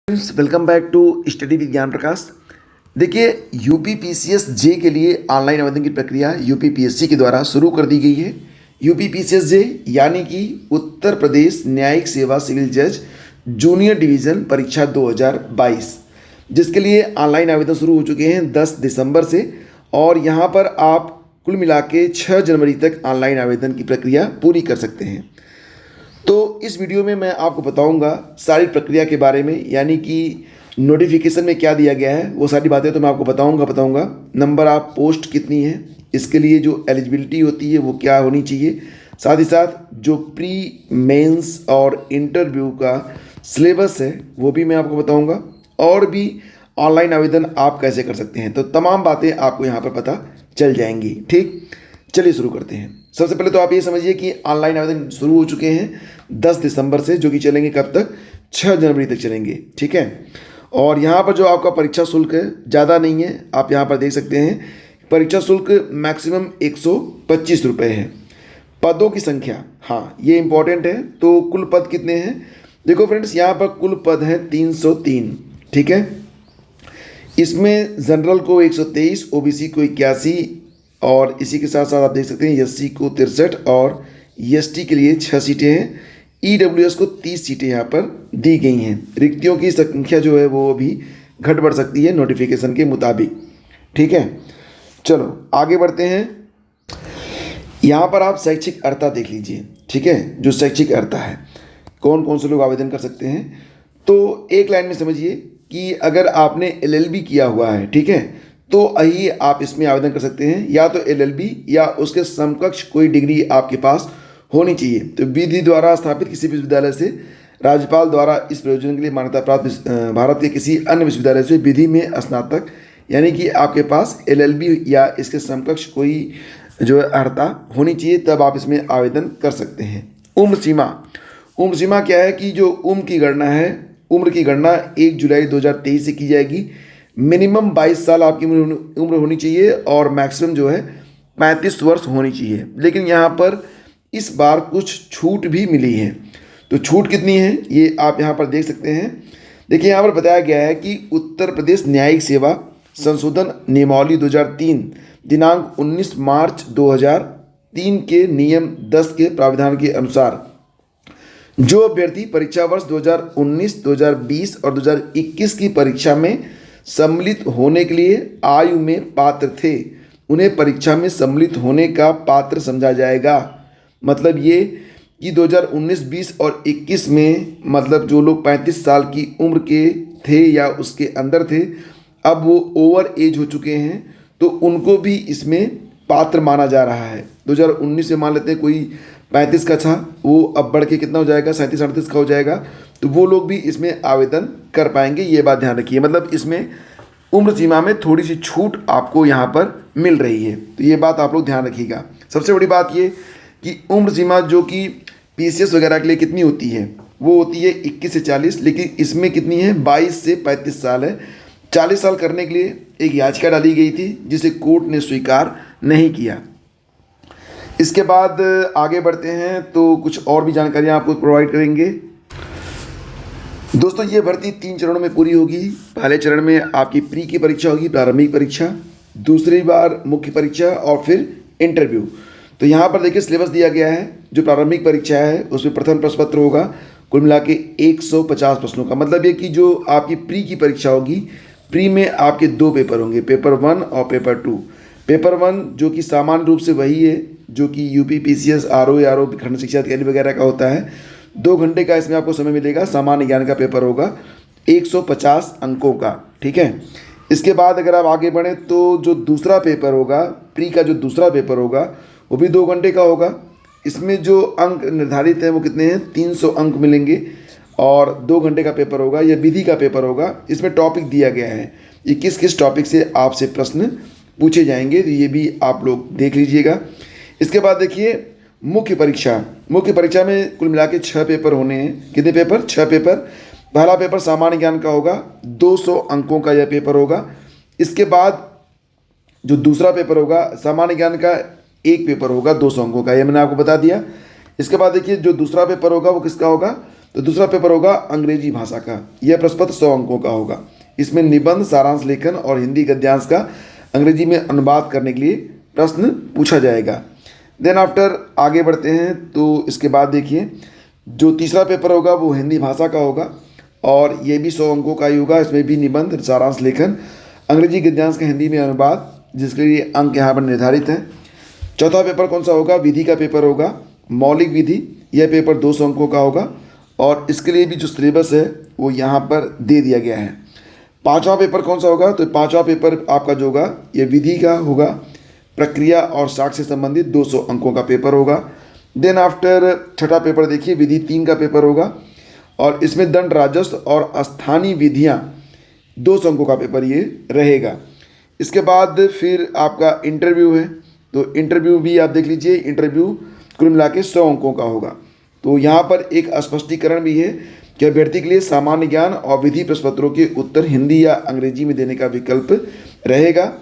Friends, welcome back to study with Gyan Prakash. देखिए, UPPCS जे के लिए ऑनलाइन आवेदन की प्रक्रिया यूपीपीएससी के द्वारा शुरू कर दी गई है। यूपीपीसीएस जे यानी कि उत्तर प्रदेश न्यायिक सेवा सिविल जज जूनियर डिवीज़न परीक्षा 2022, जिसके लिए ऑनलाइन आवेदन शुरू हो चुके हैं 10 दिसंबर से। और यहाँ पर आप कुल मिला के 6 जनवरी तक ऑनलाइन आवेदन की प्रक्रिया पूरी कर सकते हैं। तो इस वीडियो में मैं आपको बताऊंगा सारी प्रक्रिया के बारे में, यानी कि नोटिफिकेशन में क्या दिया गया है वो सारी बातें तो मैं आपको बताऊंगा। नंबर ऑफ पोस्ट कितनी है, इसके लिए जो एलिजिबिलिटी होती है वो क्या होनी चाहिए, साथ ही साथ जो प्री मेंस और इंटरव्यू का सिलेबस है वो भी मैं आपको बताऊंगा, और भी ऑनलाइन आवेदन आप कैसे कर सकते हैं। तो तमाम बातें आपको यहाँ पर पता चल जाएंगी। ठीक, चलिए शुरू करते हैं। सबसे पहले तो आप ये समझिए कि ऑनलाइन आवेदन शुरू हो चुके हैं 10 दिसंबर से, जो कि चलेंगे कब तक, 6 जनवरी तक चलेंगे। ठीक है, और यहाँ पर जो आपका परीक्षा शुल्क है ज़्यादा नहीं है, आप यहाँ पर देख सकते हैं परीक्षा शुल्क मैक्सिमम 125 रुपये है। पदों की संख्या, हाँ ये इंपॉर्टेंट है। तो कुल पद कितने हैं, देखो फ्रेंड्स, यहाँ पर कुल पद हैं 303। ठीक है, इसमें जनरल को 123, ओबीसी को 81, और इसी के साथ साथ आप देख सकते हैं एससी को 63 और एसटी के लिए 6 सीटें हैं। ईडब्ल्यूएस को 30 सीटें यहाँ पर दी गई हैं। रिक्तियों की संख्या जो है वो भी घट बढ़ सकती है नोटिफिकेशन के मुताबिक। ठीक है, चलो आगे बढ़ते हैं। यहाँ पर आप शैक्षिक अर्हता देख लीजिए। ठीक है, जो शैक्षिक अर्हता है, कौन कौन से लोग आवेदन कर सकते हैं, तो एक लाइन में समझिए कि अगर आपने एलएलबी किया हुआ है, ठीक है, तो ही आप इसमें आवेदन कर सकते हैं। या तो एलएलबी या उसके समकक्ष कोई डिग्री आपके पास होनी चाहिए। तो विधि द्वारा स्थापित किसी विश्वविद्यालय से राज्यपाल द्वारा इस प्रयोजन के लिए मान्यता प्राप्त भारत के किसी अन्य विश्वविद्यालय से विधि में स्नातक, यानी कि आपके पास एलएलबी या इसके समकक्ष कोई जो है अर्हता होनी चाहिए, तब आप इसमें आवेदन कर सकते हैं। उम्र सीमा क्या है कि जो उम्र की गणना है, उम्र की गणना 1 जुलाई 2023 से की जाएगी। मिनिमम 22 साल आपकी उम्र होनी चाहिए और मैक्सिमम जो है 35 वर्ष होनी चाहिए। लेकिन यहाँ पर इस बार कुछ छूट भी मिली है। तो छूट कितनी है ये आप यहाँ पर देख सकते हैं। देखिए, यहाँ पर बताया गया है कि उत्तर प्रदेश न्यायिक सेवा संशोधन नियमावली 2003 दिनांक 19 मार्च 2003 के नियम 10 के प्रावधान के अनुसार जो अभ्यर्थी परीक्षा वर्ष 2019, 2020 और 2021 की परीक्षा में सम्मिलित होने के लिए आयु में पात्र थे, उन्हें परीक्षा में सम्मिलित होने का पात्र समझा जाएगा। मतलब ये कि 2019, 20 और 21 में, मतलब जो लोग 35 साल की उम्र के थे या उसके अंदर थे, अब वो ओवर एज हो चुके हैं, तो उनको भी इसमें पात्र माना जा रहा है। 2019 में मान लेते हैं कोई 35 का था, वो अब बढ़ के कितना हो जाएगा, 37, 38 का हो जाएगा, तो वो लोग भी इसमें आवेदन कर पाएंगे। ये बात ध्यान रखिए, मतलब इसमें उम्र सीमा में थोड़ी सी छूट आपको यहाँ पर मिल रही है, तो ये बात आप लोग ध्यान रखिएगा। सबसे बड़ी बात ये कि उम्र सीमा जो कि पीसीएस वगैरह के लिए कितनी होती है, वो होती है 21 से 40, लेकिन इसमें कितनी है, 22 से 35 साल है। 40 साल करने के लिए एक याचिका डाली गई थी, जिसे कोर्ट ने स्वीकार नहीं किया। इसके बाद आगे बढ़ते हैं तो कुछ और भी जानकारियाँ आपको प्रोवाइड करेंगे। दोस्तों, ये भर्ती 3 चरणों में पूरी होगी। पहले चरण में आपकी प्री की परीक्षा होगी, प्रारंभिक परीक्षा, दूसरी बार मुख्य परीक्षा और फिर इंटरव्यू। तो यहाँ पर देखिए सिलेबस दिया गया है। जो प्रारंभिक परीक्षा है उसमें प्रथम प्रश्न पत्र होगा, कुल मिला के 150 प्रश्नों का। मतलब ये कि जो आपकी प्री की परीक्षा होगी, प्री में आपके 2 पेपर होंगे, पेपर 1 और पेपर 2। पेपर 1 जो कि सामान्य रूप से वही है जो कि यूपीपीसीएस, आरओ खंड शिक्षा अधिकारी वगैरह का होता है। 2 घंटे का इसमें आपको समय मिलेगा। सामान्य ज्ञान का पेपर होगा 150 अंकों का। ठीक है, इसके बाद अगर आप आगे बढ़ें तो जो दूसरा पेपर होगा, प्री का जो दूसरा पेपर होगा, वो भी 2 घंटे का होगा। इसमें जो अंक निर्धारित हैं वो कितने हैं, 300 अंक मिलेंगे और 2 घंटे का पेपर होगा। यह विधि का पेपर होगा। इसमें टॉपिक दिया गया है, ये किस किस टॉपिक से आपसे प्रश्न पूछे जाएंगे, तो ये भी आप लोग देख लीजिएगा। इसके बाद देखिए मुख्य परीक्षा में कुल मिला के 6 पेपर होने हैं। कितने पेपर, 6 पेपर। पहला पेपर सामान्य ज्ञान का होगा, 200 अंकों का यह पेपर होगा। इसके बाद जो दूसरा पेपर होगा, सामान्य ज्ञान का एक पेपर होगा 200 अंकों का, यह मैंने आपको बता दिया। इसके बाद देखिए जो दूसरा पेपर होगा वो किसका होगा, तो दूसरा पेपर होगा अंग्रेजी भाषा का। यह प्रश्न पत्र 100 अंकों का होगा। इसमें निबंध, सारांश लेखन और हिंदी गद्यांश का अंग्रेजी में अनुवाद करने के लिए प्रश्न पूछा जाएगा। देन आफ्टर आगे बढ़ते हैं तो इसके बाद देखिए जो तीसरा पेपर होगा वो हिंदी भाषा का होगा और ये भी 100 अंकों का ही होगा। इसमें भी निबंध, सारांश लेखन, अंग्रेजी गद्यांश का हिंदी में अनुवाद, जिसके लिए अंक यहाँ पर निर्धारित हैं। चौथा पेपर कौन सा होगा? विधि का पेपर होगा, मौलिक विधि। यह पेपर 200 अंकों का होगा और इसके लिए भी जो सिलेबस है वो यहाँ पर दे दिया गया है। पांचवा पेपर कौन सा होगा? तो पांचवा पेपर आपका जो होगा ये विधि का होगा, प्रक्रिया और साक्ष्य से संबंधित 200 अंकों का पेपर होगा। देन आफ्टर छठा पेपर देखिए विधि 3 का पेपर होगा और इसमें दंड, राजस्व और स्थानीय विधियाँ 200 अंकों का पेपर ये रहेगा। इसके बाद फिर आपका इंटरव्यू है, तो इंटरव्यू भी आप देख लीजिए। इंटरव्यू कुल मिला के 100 अंकों का होगा। तो यहाँ पर एक स्पष्टीकरण भी है कि अभ्यर्थी के लिए सामान्य ज्ञान और विधि प्रश्न पत्रों के उत्तर हिंदी या अंग्रेजी में देने का विकल्प रहेगा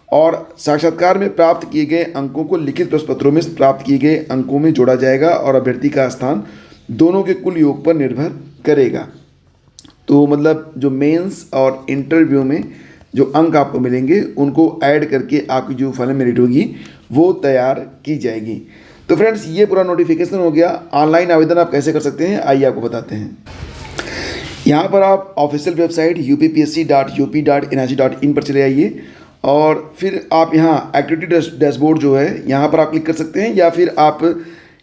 और साक्षात्कार में प्राप्त किए गए अंकों को लिखित प्रश्न पत्रों में प्राप्त किए गए अंकों में जोड़ा जाएगा और अभ्यर्थी का स्थान दोनों के कुल योग पर निर्भर करेगा। तो मतलब जो मेंस और इंटरव्यू में जो अंक आपको मिलेंगे उनको ऐड करके आपकी जो फाइनल मेरिट होगी वो तैयार की जाएगी। तो फ्रेंड्स ये पूरा नोटिफिकेशन हो गया। ऑनलाइन आवेदन आप कैसे कर सकते हैं आइए आपको बताते हैं। यहाँ पर आप ऑफिशियल वेबसाइट uppsc.up.nic.in पर चले आइए और फिर आप यहाँ एक्टिविटी डैशबोर्ड जो है यहाँ पर आप क्लिक कर सकते हैं या फिर आप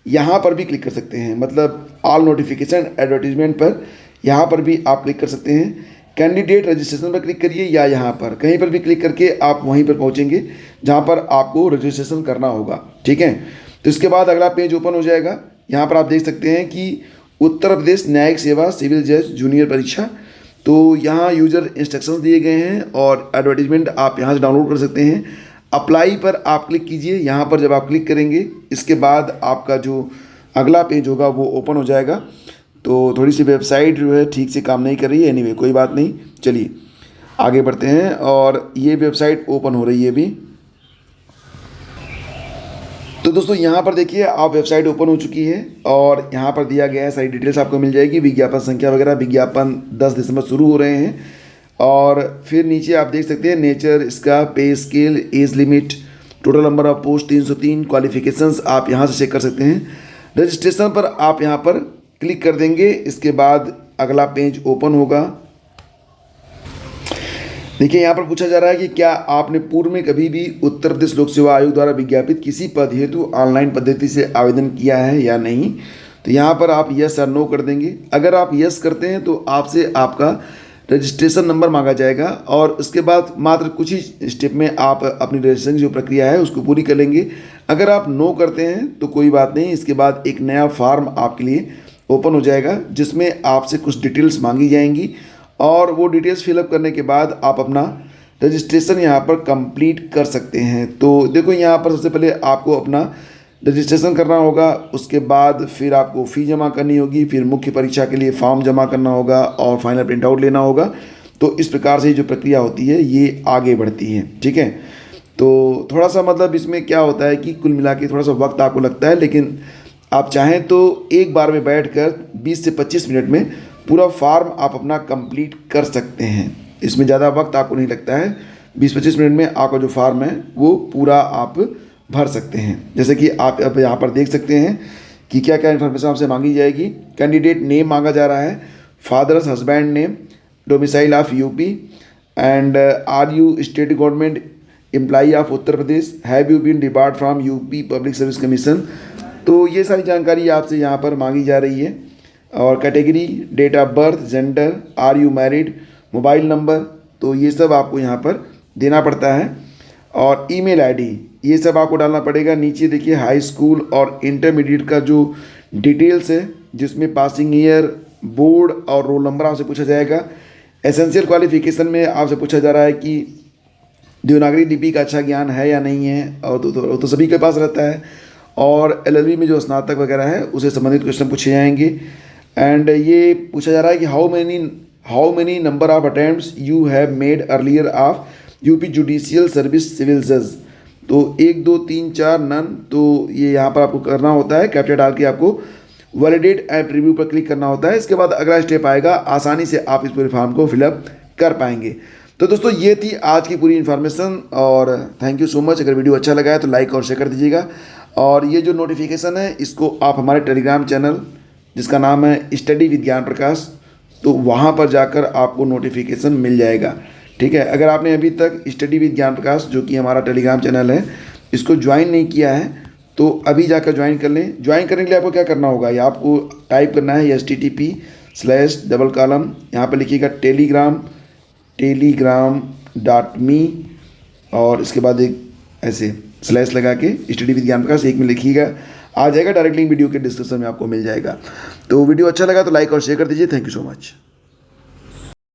यहाँ पर भी क्लिक कर सकते हैं, मतलब ऑल नोटिफिकेशन एडवर्टीजमेंट पर यहाँ पर भी आप क्लिक कर सकते हैं। कैंडिडेट रजिस्ट्रेशन पर क्लिक करिए या यहाँ पर कहीं पर भी क्लिक करके आप वहीं पर पहुँचेंगे जहाँ पर आपको रजिस्ट्रेशन करना होगा। ठीक है, तो इसके बाद अगला पेज ओपन हो जाएगा। यहाँ पर आप देख सकते हैं कि उत्तर प्रदेश न्यायिक सेवा सिविल जज जूनियर परीक्षा, तो यहाँ यूजर इंस्ट्रक्शंस दिए गए हैं और एडवर्टीजमेंट आप यहाँ से डाउनलोड कर सकते हैं। अप्लाई पर आप क्लिक कीजिए। यहाँ पर जब आप क्लिक करेंगे इसके बाद आपका जो अगला पेज होगा वो ओपन हो जाएगा। तो थोड़ी सी वेबसाइट जो है ठीक से काम नहीं कर रही है, एनीवे कोई बात नहीं, चलिए आगे बढ़ते हैं। और ये वेबसाइट ओपन हो रही है अभी। तो दोस्तों यहाँ पर देखिए आप वेबसाइट ओपन हो चुकी है और यहाँ पर दिया गया है, सारी डिटेल्स आपको मिल जाएगी, विज्ञापन संख्या वगैरह। विज्ञापन 10 दिसंबर शुरू हो रहे हैं और फिर नीचे आप देख सकते हैं नेचर, इसका पे scale, age limit, total number of post 303, qualifications आप यहाँ से चेक कर सकते हैं। रजिस्ट्रेशन पर आप यहाँ पर क्लिक कर देंगे, इसके बाद अगला पेज ओपन होगा। देखिए यहाँ पर पूछा जा रहा है कि क्या आपने पूर्व में कभी भी उत्तर प्रदेश लोक सेवा आयोग द्वारा विज्ञापित किसी पद हेतु ऑनलाइन पद्धति से आवेदन किया है या नहीं। तो यहाँ पर आप यस और नो कर देंगे। अगर आप यस करते हैं तो आपसे आपका रजिस्ट्रेशन नंबर मांगा जाएगा और उसके बाद मात्र कुछ ही स्टेप में आप अपनी रजिस्ट्रेशन की जो प्रक्रिया है उसको पूरी कर लेंगे। अगर आप नो करते हैं तो कोई बात नहीं, इसके बाद एक नया फॉर्म आपके लिए ओपन हो जाएगा जिसमें आपसे कुछ डिटेल्स मांगी जाएंगी और वो डिटेल्स फिलअप करने के बाद आप अपना रजिस्ट्रेशन यहाँ पर कंप्लीट कर सकते हैं। तो देखो यहाँ पर सबसे पहले आपको अपना रजिस्ट्रेशन करना होगा, उसके बाद फिर आपको फ़ी जमा करनी होगी, फिर मुख्य परीक्षा के लिए फॉर्म जमा करना होगा और फाइनल प्रिंट आउट लेना होगा। तो इस प्रकार से जो प्रक्रिया होती है ये आगे बढ़ती है। ठीक है, तो थोड़ा सा मतलब इसमें क्या होता है कि कुल मिला के थोड़ा सा वक्त आपको लगता है, लेकिन आप चाहें तो एक बार में बैठकर 20 से 25 मिनट में पूरा फॉर्म आप अपना कंप्लीट कर सकते हैं। इसमें ज़्यादा वक्त आपको नहीं लगता है, 20-25 मिनट में आपका जो फॉर्म है वो पूरा आप भर सकते हैं। जैसे कि आप अब यहाँ पर देख सकते हैं कि क्या क्या इन्फॉर्मेशन आपसे मांगी जाएगी। कैंडिडेट नेम मांगा जा रहा है, father's husband name, domicile of UP and are you state government employee of Uttar Pradesh, have you been debarred from UP public service commission. तो ये सारी जानकारी आपसे यहाँ पर मांगी जा रही है। और category, date of birth, gender, are you married, mobile number, तो ये सब आपको यहाँ पर देना पड़ता है। और ईमेल आईडी ये सब आपको डालना पड़ेगा। नीचे देखिए हाई स्कूल और इंटरमीडिएट का जो डिटेल्स है जिसमें पासिंग ईयर, बोर्ड और रोल नंबर आपसे पूछा जाएगा। एसेंशियल क्वालिफिकेशन में आपसे पूछा जा रहा है कि देवनागरी लिपि का अच्छा ज्ञान है या नहीं है, और तो सभी के पास रहता है। और एलएलबी में जो स्नातक वगैरह है उससे संबंधित क्वेश्चन पूछे जाएंगे। एंड ये पूछा जा रहा है कि how many number of attempts you have made earlier of UP judicial service civil जज। तो 1 2 3 4 नन, तो ये यहाँ पर आपको करना होता है, कैपिटल डाल के आपको वैलिडेट ऐप रिव्यू पर क्लिक करना होता है। इसके बाद अगला स्टेप आएगा, आसानी से आप इस पूरे फॉर्म को फिलअप कर पाएंगे। तो दोस्तों ये थी आज की पूरी इन्फॉर्मेशन और थैंक यू सो मच। अगर वीडियो अच्छा लगा है तो लाइक और शेयर कर दीजिएगा। और ये जो नोटिफिकेशन है इसको आप हमारे टेलीग्राम चैनल जिसका नाम है स्टडी विद ज्ञान प्रकाश, तो वहाँ पर जाकर आपको नोटिफिकेशन मिल जाएगा। ठीक है, अगर आपने अभी तक स्टडी विद ज्ञान प्रकाश जो कि हमारा टेलीग्राम चैनल है इसको ज्वाइन नहीं किया है तो अभी जाकर ज्वाइन कर लें। ज्वाइन करने के लिए आपको क्या करना होगा, या आपको टाइप करना है http:// यहाँ पर लिखिएगा telegram.me और इसके बाद एक ऐसे स्लैश लगा के स्टडी विद ज्ञान प्रकाश एक में लिखिएगा, आ जाएगा। डायरेक्ट लिंक वीडियो के डिस्क्रिप्शन में आपको मिल जाएगा। तो वीडियो अच्छा लगा तो लाइक और शेयर कर दीजिए। Thank you so much.